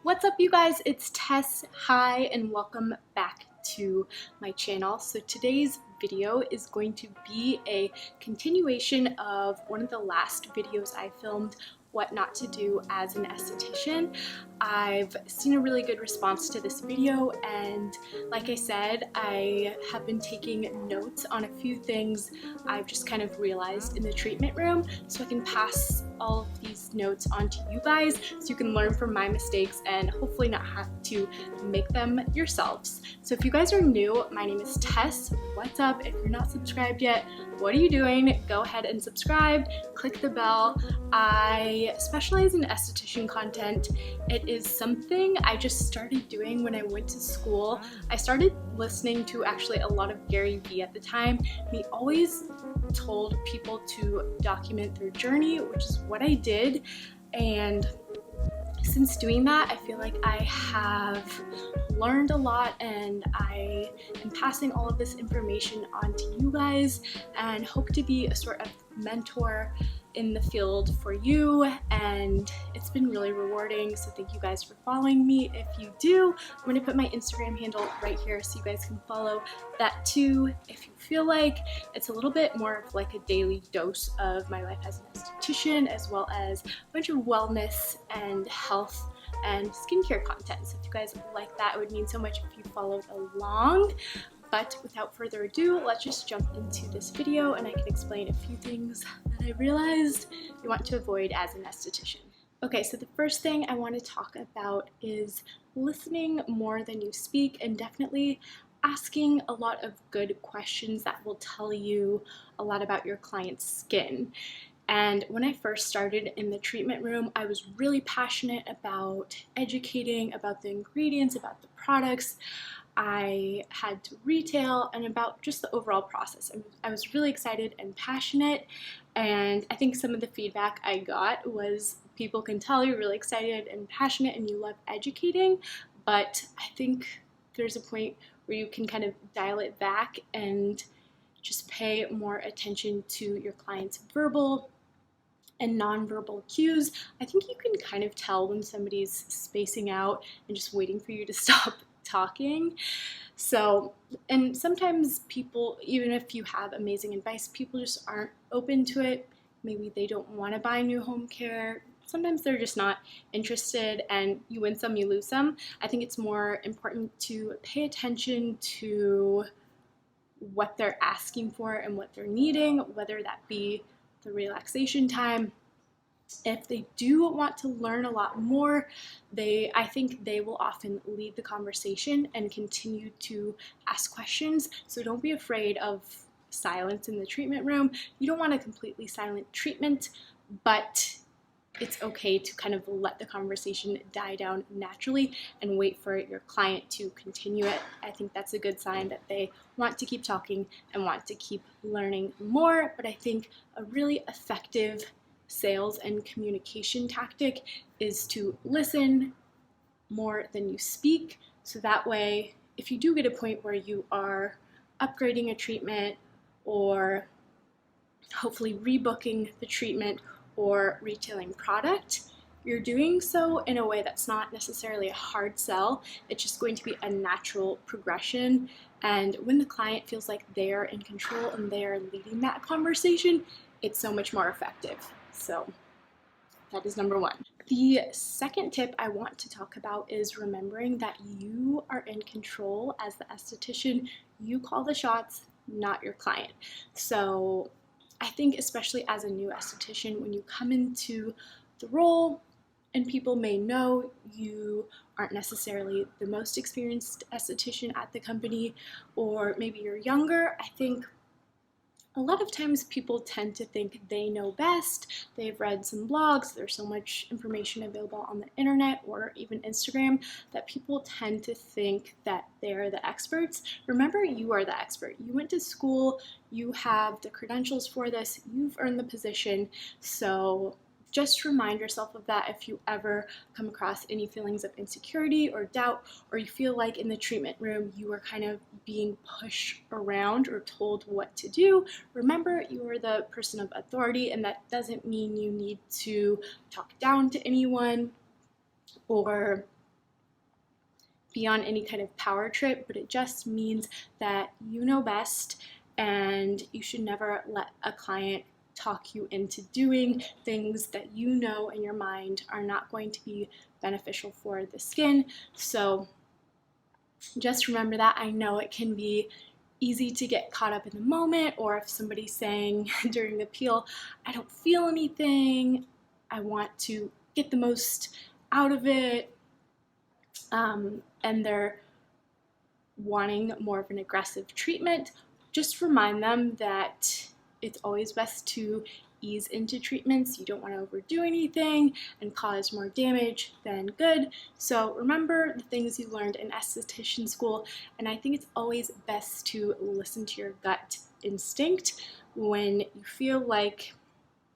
What's up, you guys? It's Tess. Hi, and welcome back to my channel. So today's video is going to be a continuation of one of the last videos I filmed, what not to do as an esthetician. I've seen a really good response to this video, and like I said, I have been taking notes on a few things I've just kind of realized in the treatment room, so I can pass all of these notes on to you guys so you can learn from my mistakes and hopefully not have to make them yourselves. So if you guys are new, my name is Tess. What's up? If you're not subscribed yet, what are you doing? Go ahead and subscribe, click the bell. I specialize in esthetician content. It is something I just started doing when I went to school. I started listening to actually a lot of Gary Vee at the time. He always told people to document their journey, which is what I did. And since doing that, I feel like I have learned a lot, and I am passing all of this information on to you guys and hope to be a sort of mentor in the field for you, and it's been really rewarding, so thank you guys for following me. If you do, I'm going to put my Instagram handle right here so you guys can follow that too if you feel like. It's a little bit more of like a daily dose of my life as an esthetician, as well as a bunch of wellness and health and skincare content. So if you guys like that, it would mean so much if you followed along. But without further ado, let's just jump into this video and I can explain a few things that I realized you want to avoid as an esthetician. Okay, so the first thing I want to talk about is listening more than you speak, and definitely asking a lot of good questions that will tell you a lot about your client's skin. And when I first started in the treatment room, I was really passionate about educating about the ingredients, about the products I had to retail, and about just the overall process. I was really excited and passionate, and I think some of the feedback I got was people can tell you're really excited and passionate and you love educating, but I think there's a point where you can kind of dial it back and just pay more attention to your client's verbal and nonverbal cues. I think you can kind of tell when somebody's spacing out and just waiting for you to stop talking. So, and sometimes people, even if you have amazing advice, people just aren't open to it. Maybe they don't want to buy new home care. Sometimes they're just not interested, and you win some, you lose some. I think it's more important to pay attention to what they're asking for and what they're needing, whether that be the relaxation time. If they do want to learn a lot more, I think they will often lead the conversation and continue to ask questions. So don't be afraid of silence in the treatment room. You don't want a completely silent treatment, but it's okay to kind of let the conversation die down naturally and wait for your client to continue it. I think that's a good sign that they want to keep talking and want to keep learning more. But I think a really effective sales and communication tactic is to listen more than you speak. So that way, if you do get a point where you are upgrading a treatment or hopefully rebooking the treatment or retailing product, you're doing so in a way that's not necessarily a hard sell. It's just going to be a natural progression. And when the client feels like they're in control and they're leading that conversation, it's so much more effective. So that is number one. The second tip I want to talk about is remembering that you are in control as the esthetician. You call the shots, not your client. So I think especially as a new esthetician, when you come into the role and people may know you aren't necessarily the most experienced esthetician at the company, or maybe you're younger, I think a lot of times people tend to think they know best. They've read some blogs, there's so much information available on the internet or even Instagram that people tend to think that they're the experts. Remember, you are the expert. You went to school, you have the credentials for this, you've earned the position. So just remind yourself of that if you ever come across any feelings of insecurity or doubt, or you feel like in the treatment room you are kind of being pushed around or told what to do. Remember, you are the person of authority, and that doesn't mean you need to talk down to anyone or be on any kind of power trip, but it just means that you know best, and you should never let a client talk you into doing things that you know in your mind are not going to be beneficial for the skin. So just remember that. I know it can be easy to get caught up in the moment, or if somebody's saying during the peel, I don't feel anything, I want to get the most out of it, and they're wanting more of an aggressive treatment, just remind them that it's always best to ease into treatments. You don't want to overdo anything and cause more damage than good. So remember the things you learned in esthetician school, and I think it's always best to listen to your gut instinct when you feel like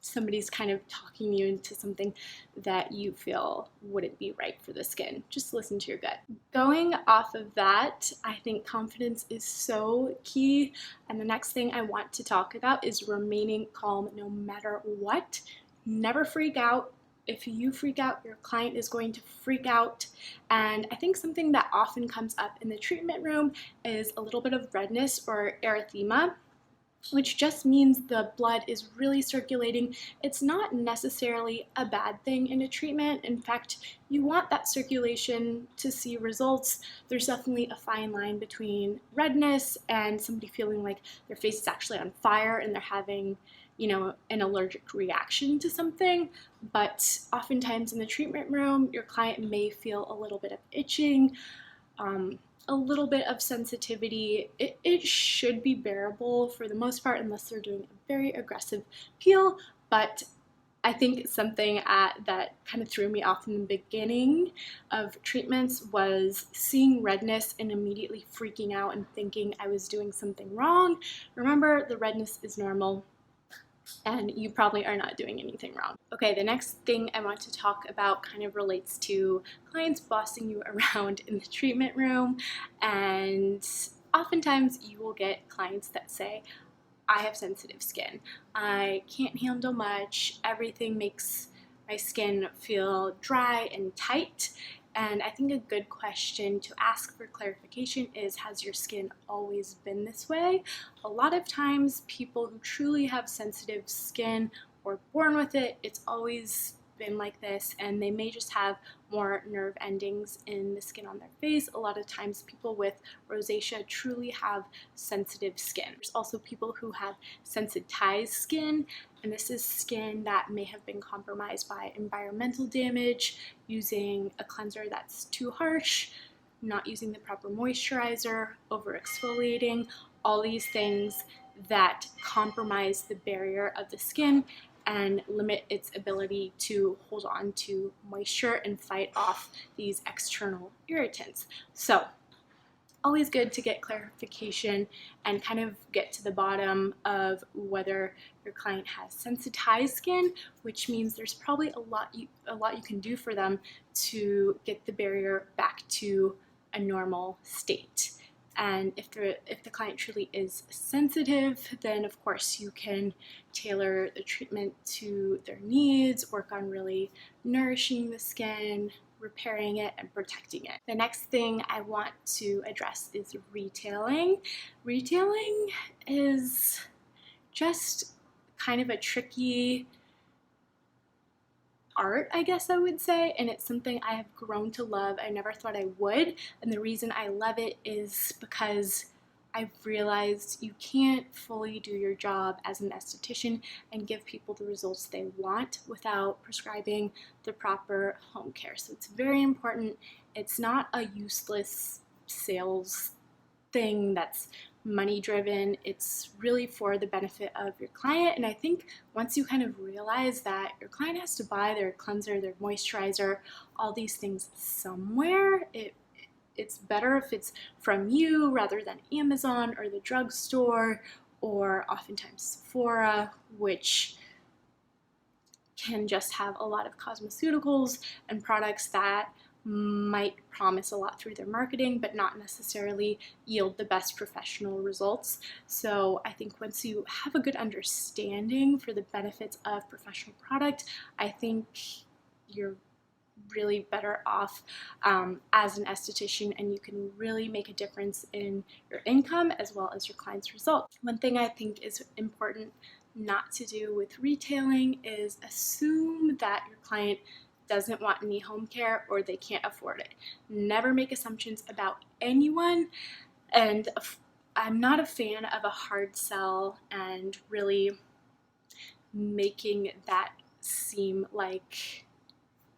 somebody's kind of talking you into something that you feel wouldn't be right for the skin. Just listen to your gut. Going off of that, I think confidence is so key. And the next thing I want to talk about is remaining calm no matter what. Never freak out. If you freak out, your client is going to freak out. And I think something that often comes up in the treatment room is a little bit of redness or erythema, which just means the blood is really circulating. It's not necessarily a bad thing in a treatment. In fact, you want that circulation to see results. There's definitely a fine line between redness and somebody feeling like their face is actually on fire and they're having, you know, an allergic reaction to something. But oftentimes in the treatment room, your client may feel a little bit of itching, a little bit of sensitivity. It should be bearable for the most part unless they're doing a very aggressive peel, but I think something that kind of threw me off in the beginning of treatments was seeing redness and immediately freaking out and thinking I was doing something wrong. Remember, the redness is normal, and you probably are not doing anything wrong. Okay, the next thing I want to talk about kind of relates to clients bossing you around in the treatment room, and oftentimes you will get clients that say, I have sensitive skin, I can't handle much, everything makes my skin feel dry and tight. And I think a good question to ask for clarification is, has your skin always been this way? A lot of times people who truly have sensitive skin or born with it, it's always been like this, and they may just have more nerve endings in the skin on their face. A lot of times people with rosacea truly have sensitive skin. There's also people who have sensitized skin, and this is skin that may have been compromised by environmental damage, using a cleanser that's too harsh, not using the proper moisturizer, over exfoliating, all these things that compromise the barrier of the skin and limit its ability to hold on to moisture and fight off these external irritants. So always good to get clarification and kind of get to the bottom of whether your client has sensitized skin, which means there's probably a lot you can do for them to get the barrier back to a normal state. And if the client truly is sensitive, then of course you can tailor the treatment to their needs, work on really nourishing the skin, repairing it, and protecting it. The next thing I want to address is retailing. Retailing is just kind of a tricky art, I guess I would say, and it's something I have grown to love. I never thought I would, and the reason I love it is because I've realized you can't fully do your job as an esthetician and give people the results they want without prescribing the proper home care. So it's very important. It's not a useless sales thing that's money driven. It's really for the benefit of your client. And I think once you kind of realize that your client has to buy their cleanser, their moisturizer, all these things somewhere, it's better if it's from you rather than Amazon or the drugstore, or oftentimes Sephora, which can just have a lot of cosmeceuticals and products that might promise a lot through their marketing but not necessarily yield the best professional results. So I think once you have a good understanding for the benefits of professional product, I think you're really better off as an esthetician, and you can really make a difference in your income as well as your clients' results. One thing I think is important not to do with retailing is assume that your client doesn't want any home care or they can't afford it. Never make assumptions about anyone, and I'm not a fan of a hard sell and really making that seem like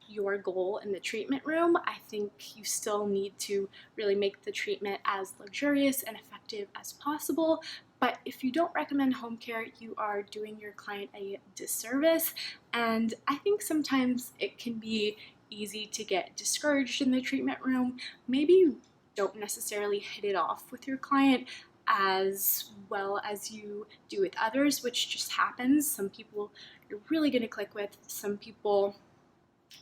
your goal in the treatment room. I think you still need to really make the treatment as luxurious and effective as possible. But if you don't recommend home care, you are doing your client a disservice. And I think sometimes it can be easy to get discouraged in the treatment room. Maybe you don't necessarily hit it off with your client as well as you do with others, which just happens. Some people you're really going to click with, some people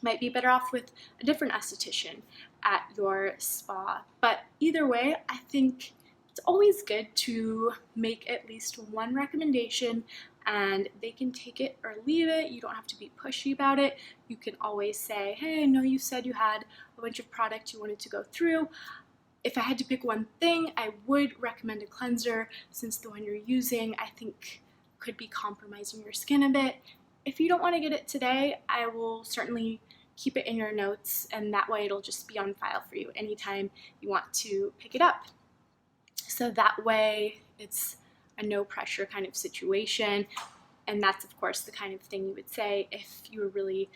might be better off with a different esthetician at your spa. But either way, I think it's always good to make at least one recommendation, and they can take it or leave it. You don't have to be pushy about it. You can always say, hey, I know you said you had a bunch of product you wanted to go through. If I had to pick one thing, I would recommend a cleanser, since the one you're using I think could be compromising your skin a bit. If you don't want to get it today, I will certainly keep it in your notes, and that way it'll just be on file for you anytime you want to pick it up. So that way it's a no pressure kind of situation, and that's of course the kind of thing you would say if you were really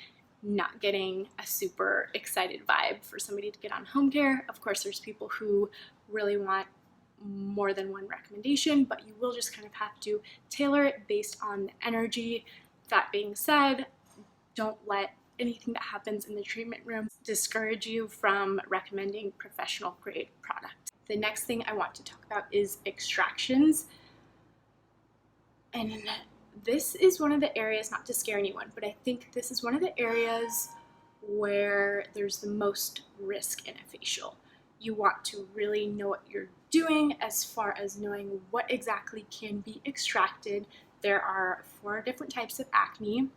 not getting a super excited vibe for somebody to get on home care. Of course, there's people who really want more than one recommendation, but you will just kind of have to tailor it based on the energy. That being said, don't let anything that happens in the treatment room discourage you from recommending professional grade product. The next thing I want to talk about is extractions. And this is one of the areas, not to scare anyone, but I think this is one of the areas where there's the most risk in a facial. You want to really know what you're doing as far as knowing what exactly can be extracted. There are 4 different types of acne.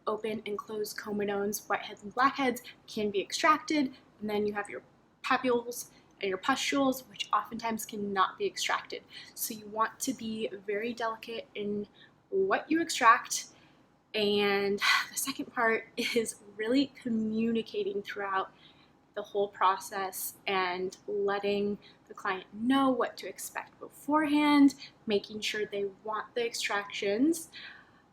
Open and closed comedones, whiteheads, and blackheads can be extracted, and then you have your papules and your pustules, which oftentimes cannot be extracted. So you want to be very delicate in what you extract. And the second part is really communicating throughout the whole process and letting the client know what to expect beforehand, making sure they want the extractions.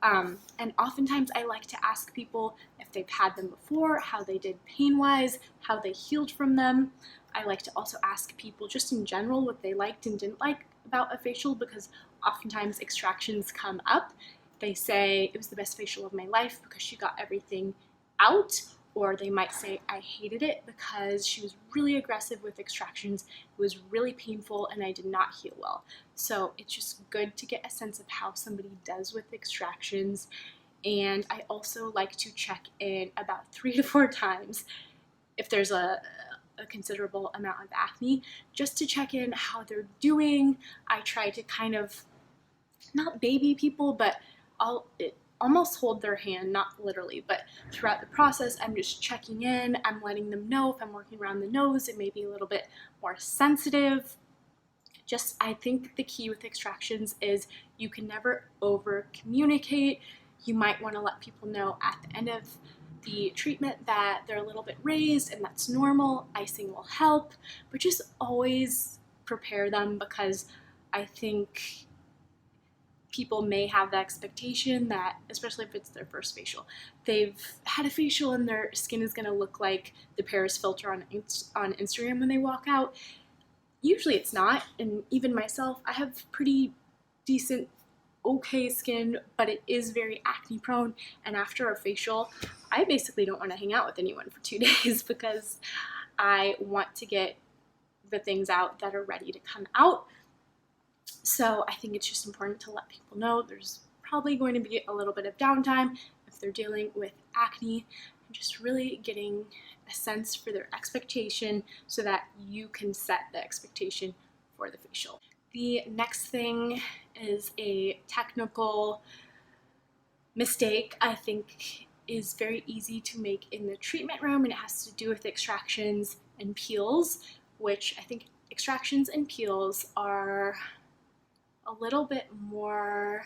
And oftentimes I like to ask people if they've had them before, how they did pain-wise, how they healed from them. I like to also ask people just in general what they liked and didn't like about a facial, because oftentimes extractions come up. They say it was the best facial of my life because she got everything out, or they might say I hated it because she was really aggressive with extractions, it was really painful, and I did not heal well. So it's just good to get a sense of how somebody does with extractions. And I also like to check in about 3 to 4 times if there's a considerable amount of acne, just to check in how they're doing. I try to kind of not baby people, but I'll almost hold their hand, not literally, but throughout the process I'm just checking in. I'm letting them know if I'm working around the nose, it may be a little bit more sensitive. Just, I think the key with extractions is you can never over communicate. You might want to let people know at the end of the treatment that they're a little bit raised, and that's normal. Icing will help, but just always prepare them, because I think people may have the expectation that, especially if it's their first facial, they've had a facial and their skin is going to look like the Paris filter on Instagram when they walk out. Usually it's not, and even myself, I have pretty decent, okay skin, but it is very acne prone, and after a facial, I basically don't want to hang out with anyone for 2 days because I want to get the things out that are ready to come out. So I think it's just important to let people know there's probably going to be a little bit of downtime if they're dealing with acne, and just really getting a sense for their expectation so that you can set the expectation for the facial. The next thing is a technical mistake I think is very easy to make in the treatment room, and it has to do with extractions and peels, which I think extractions and peels are a little bit more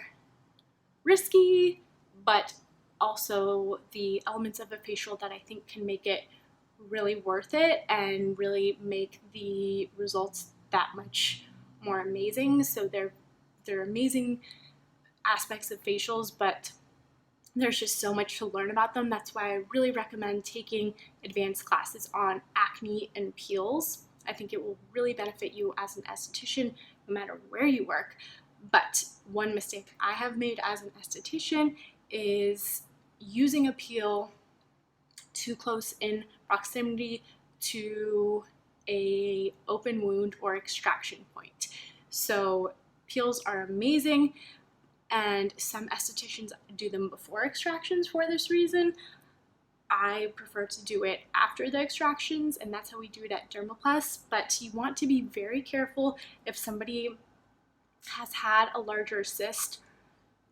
risky, but also the elements of a facial that I think can make it really worth it and really make the results that much more amazing. So they're amazing aspects of facials, but there's just so much to learn about them. That's why I really recommend taking advanced classes on acne and peels. I think it will really benefit you as an esthetician no matter where you work. But one mistake I have made as an esthetician is using a peel too close in proximity to a open wound or extraction point. So peels are amazing, and some estheticians do them before extractions for this reason. I prefer to do it after the extractions, and that's how we do it at Dermaplus. But you want to be very careful if somebody has had a larger cyst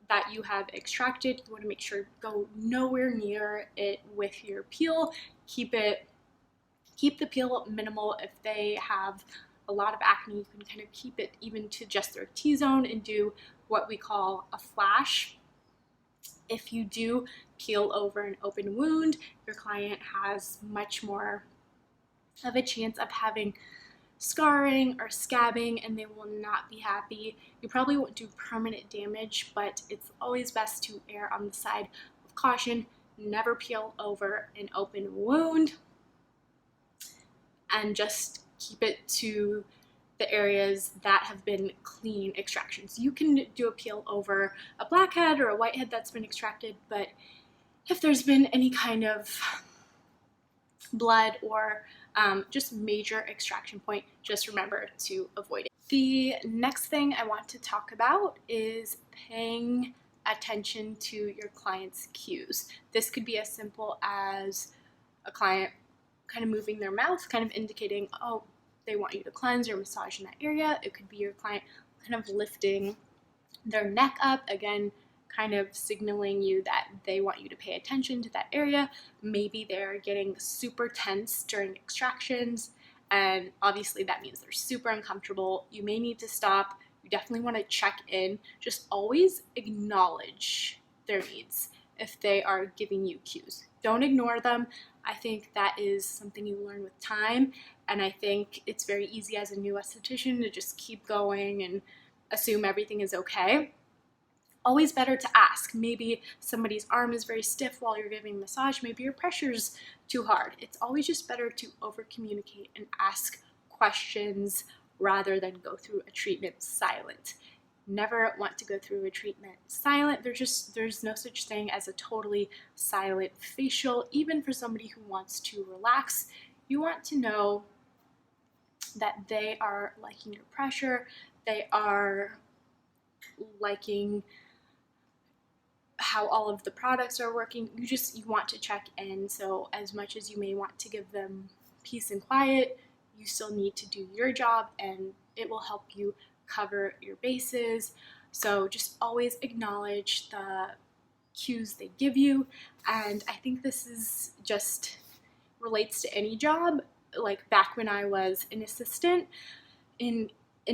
that you have extracted. You want to make sure go nowhere near it with your peel. Keep the peel minimal. If they have a lot of acne, you can kind of keep it even to just their T-zone and do what we call a flash. If you do peel over an open wound, your client has much more of a chance of having scarring or scabbing, and they will not be happy. You probably won't do permanent damage, but it's always best to err on the side of caution. Never peel over an open wound, and just keep it to the areas that have been clean extractions. You can do a peel over a blackhead or a whitehead that's been extracted, but if there's been any kind of blood or just major extraction point, just remember to avoid it. The next thing I want to talk about is paying attention to your client's cues. This could be as simple as a client kind of moving their mouth, kind of indicating, oh, they want you to cleanse or massage in that area. It could be your client kind of lifting their neck up, again, kind of signaling you that they want you to pay attention to that area. Maybe they're getting super tense during extractions, and obviously that means they're super uncomfortable. You may need to stop. You definitely want to check in. Just always acknowledge their needs if they are giving you cues. Don't ignore them. I think that is something you learn with time, and I think it's very easy as a new esthetician to just keep going and assume everything is okay. Always better to ask. Maybe somebody's arm is very stiff while you're giving massage. Maybe your pressure's too hard. It's always just better to over communicate and ask questions rather than go through a treatment silent. Never want to go through a treatment silent. There's no such thing as a totally silent facial. Even for somebody who wants to relax, you want to know that they are liking your pressure, they are liking how all of the products are working. You want to check in. So as much as you may want to give them peace and quiet, you still need to do your job, and it will help you cover your bases. So just always acknowledge the cues they give you. And I think this is just relates to any job. Like back when I was an assistant in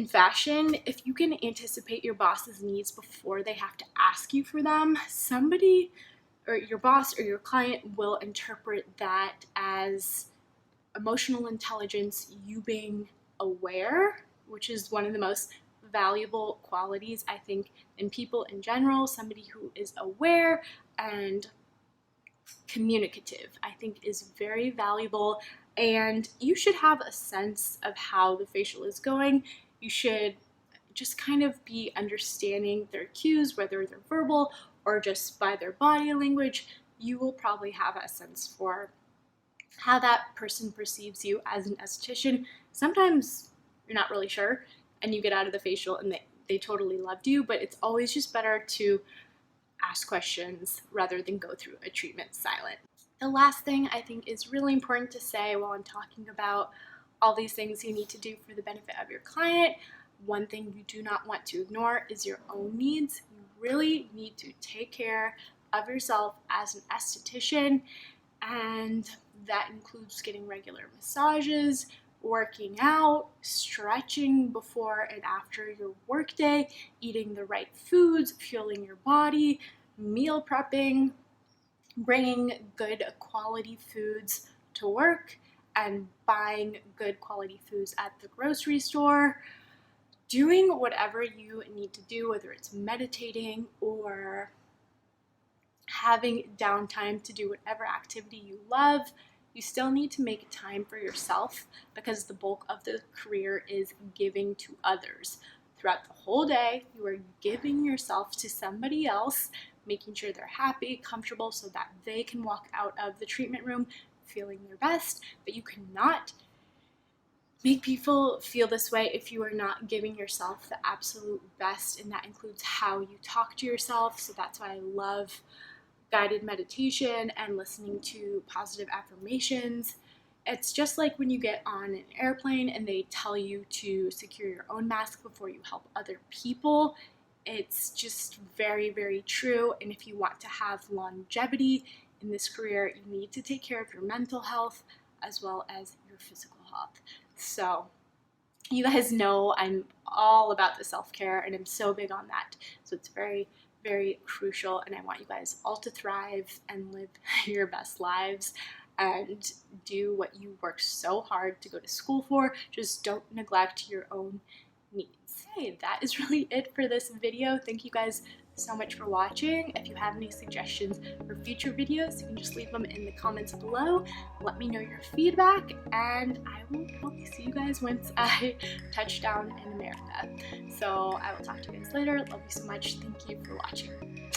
fashion, if you can anticipate your boss's needs before they have to ask you for them, somebody or your boss or your client will interpret that as emotional intelligence, you being aware, which is one of the most valuable qualities I think in people in general. Somebody who is aware and communicative, I think, is very valuable, and you should have a sense of how the facial is going. You should just kind of be understanding their cues, whether they're verbal or just by their body language. You will probably have a sense for how that person perceives you as an esthetician. Sometimes you're not really sure, and you get out of the facial and they totally loved you, but it's always just better to ask questions rather than go through a treatment silent. The last thing I think is really important to say while I'm talking about all these things you need to do for the benefit of your client, one thing you do not want to ignore is your own needs. You really need to take care of yourself as an esthetician, and that includes getting regular massages, working out, stretching before and after your workday, eating the right foods, fueling your body, meal prepping, bringing good quality foods to work, and buying good quality foods at the grocery store, doing whatever you need to do, whether it's meditating or having downtime to do whatever activity you love. You still need to make time for yourself because the bulk of the career is giving to others. Throughout the whole day, you are giving yourself to somebody else, making sure they're happy, comfortable, so that they can walk out of the treatment room feeling their best. But you cannot make people feel this way if you are not giving yourself the absolute best, and that includes how you talk to yourself. So that's why I love guided meditation and listening to positive affirmations. It's just like when you get on an airplane and they tell you to secure your own mask before you help other people. It's just very, very true. And if you want to have longevity in this career, you need to take care of your mental health as well as your physical health. So you guys know I'm all about the self-care, and I'm so big on that. So it's very, very crucial, and I want you guys all to thrive and live your best lives and do what you work so hard to go to school for. Just don't neglect your own needs. Okay, that is really it for this video. Thank you guys so much for watching. If you have any suggestions for future videos, you can just leave them in the comments below. Let me know your feedback, and I will probably see you guys once I touch down in America. So I will talk to you guys later. Love you so much. Thank you for watching.